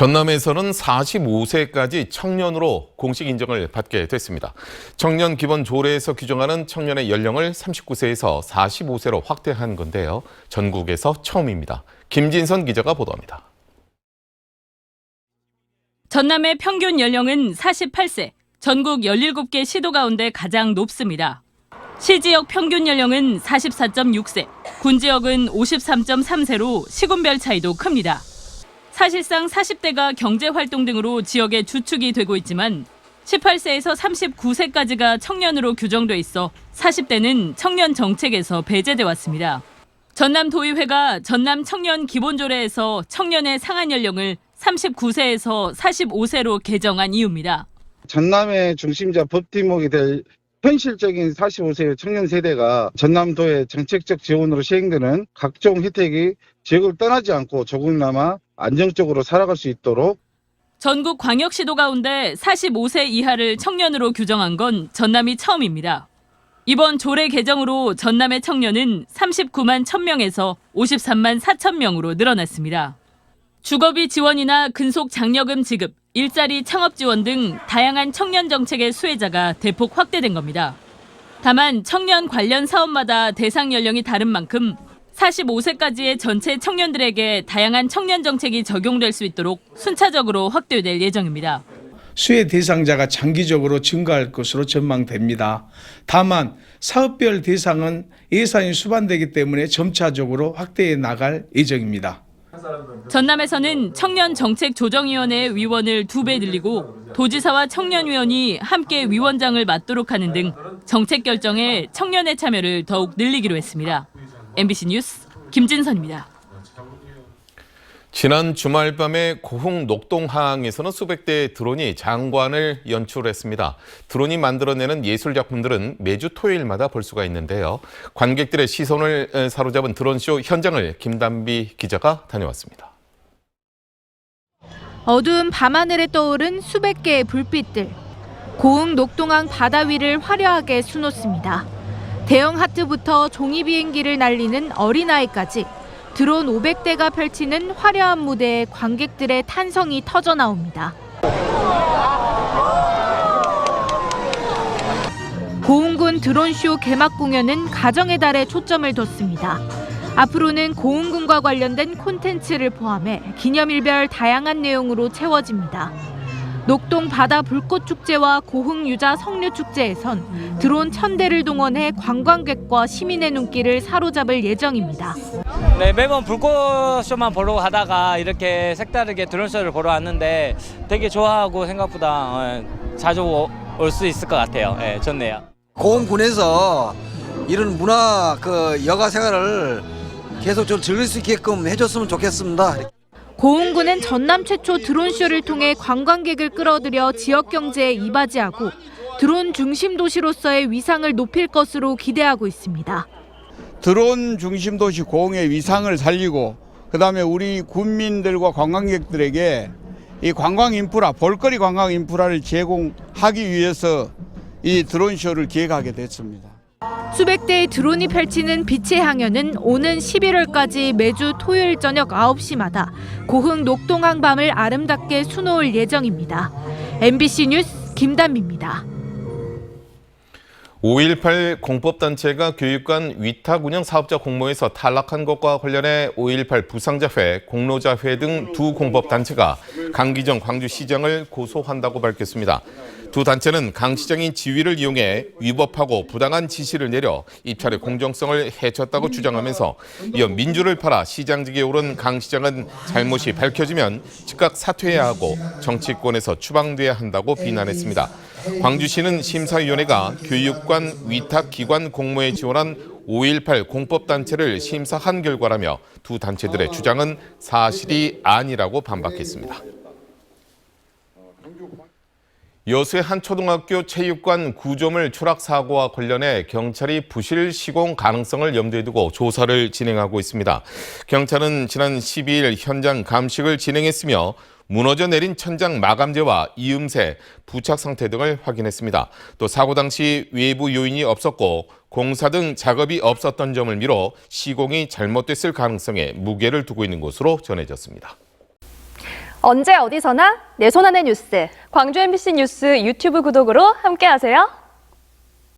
전남에서는 45세까지 청년으로 공식 인정을 받게 됐습니다. 청년 기본 조례에서 규정하는 청년의 연령을 39세에서 45세로 확대한 건데요. 전국에서 처음입니다. 김진선 기자가 보도합니다. 전남의 평균 연령은 48세, 전국 17개 시도 가운데 가장 높습니다. 시지역 평균 연령은 44.6세, 군지역은 53.3세로 시군별 차이도 큽니다. 사실상 40대가 경제활동 등으로 지역의 주축이 되고 있지만 18세에서 39세까지가 청년으로 규정돼 있어 40대는 청년 정책에서 배제돼 왔습니다. 전남도의회가 전남 청년 기본조례에서 청년의 상한 연령을 39세에서 45세로 개정한 이유입니다. 전남의 중심자 법뒷목이 될 현실적인 45세 청년 세대가 전남도의 정책적 지원으로 시행되는 각종 혜택이 지역을 떠나지 않고 조금이나마 안정적으로 살아갈 수 있도록 전국 광역시도 가운데 45세 이하를 청년으로 규정한 건 전남이 처음입니다. 이번 조례 개정으로 전남의 청년은 39만 1,000명에서 53만 4천 명으로 늘어났습니다. 주거비 지원이나 근속 장려금 지급, 일자리 창업 지원 등 다양한 청년 정책의 수혜자가 대폭 확대된 겁니다. 다만 청년 관련 사업마다 대상 연령이 다른 만큼 45세까지의 전체 청년들에게 다양한 청년 정책이 적용될 수 있도록 순차적으로 확대될 예정입니다. 수혜 대상자가 장기적으로 증가할 것으로 전망됩니다. 다만 사업별 대상은 예산이 수반되기 때문에 점차적으로 확대해 나갈 예정입니다. 전남에서는 청년정책조정위원회 위원을 2배 늘리고 도지사와 청년위원이 함께 위원장을 맡도록 하는 등 정책 결정에 청년의 참여를 더욱 늘리기로 했습니다. MBC 뉴스 김진선입니다. 지난 주말 밤에 고흥 녹동항에서는 수백 대의 드론이 장관을 연출했습니다. 드론이 만들어내는 예술작품들은 매주 토요일마다 볼 수가 있는데요. 관객들의 시선을 사로잡은 드론쇼 현장을 김단비 기자가 다녀왔습니다. 어두운 밤하늘에 떠오른 수백 개의 불빛들. 고흥 녹동항 바다 위를 화려하게 수놓습니다. 대형 하트부터 종이 비행기를 날리는 어린아이까지 드론 500대가 펼치는 화려한 무대에 관객들의 탄성이 터져 나옵니다. 고흥군 드론쇼 개막 공연은 가정의 달에 초점을 뒀습니다. 앞으로는 고흥군과 관련된 콘텐츠를 포함해 기념일별 다양한 내용으로 채워집니다. 녹동 바다 불꽃축제와 고흥 유자 석류축제에선 드론 1,000대를 동원해 관광객과 시민의 눈길을 사로잡을 예정입니다. 네, 매번 불꽃쇼만 보러 가다가 이렇게 색다르게 드론쇼를 보러 왔는데 되게 좋아하고 생각보다 자주 올 수 있을 것 같아요. 네, 좋네요. 고흥군에서 이런 문화 여가 생활을 계속 좀 즐길 수 있게끔 해줬으면 좋겠습니다. 고흥군은 전남 최초 드론쇼를 통해 관광객을 끌어들여 지역 경제에 이바지하고 드론 중심 도시로서의 위상을 높일 것으로 기대하고 있습니다. 드론 중심 도시 고흥의 위상을 살리고 그다음에 우리 군민들과 관광객들에게 이 관광 인프라, 볼거리 관광 인프라를 제공하기 위해서 이 드론쇼를 기획하게 됐습니다. 수백 대의 드론이 펼치는 빛의 향연은 오는 11월까지 매주 토요일 저녁 9시마다 고흥 녹동항 밤을 아름답게 수놓을 예정입니다. MBC 뉴스 김단비입니다. 5.18 공법단체가 교육관 위탁 운영 사업자 공모에서 탈락한 것과 관련해 5.18 부상자회, 공로자회 등 두 공법단체가 강기정 광주시장을 고소한다고 밝혔습니다. 두 단체는 강 시장의 지위를 이용해 위법하고 부당한 지시를 내려 입찰의 공정성을 해쳤다고 주장하면서 이어 민주를 팔아 시장직에 오른 강 시장은 잘못이 밝혀지면 즉각 사퇴해야 하고 정치권에서 추방돼야 한다고 비난했습니다. 광주시는 심사위원회가 교육관 위탁기관 공모에 지원한 5.18 공법단체를 심사한 결과라며 두 단체들의 주장은 사실이 아니라고 반박했습니다. 여수의 한 초등학교 체육관 구조물 추락 사고와 관련해 경찰이 부실 시공 가능성을 염두에 두고 조사를 진행하고 있습니다. 경찰은 지난 12일 현장 감식을 진행했으며 무너져 내린 천장 마감재와 이음새, 부착 상태 등을 확인했습니다. 또 사고 당시 외부 요인이 없었고 공사 등 작업이 없었던 점을 미뤄 시공이 잘못됐을 가능성에 무게를 두고 있는 것으로 전해졌습니다. 언제 어디서나 내 손 안의 뉴스. 광주 MBC 뉴스 유튜브 구독으로 함께하세요.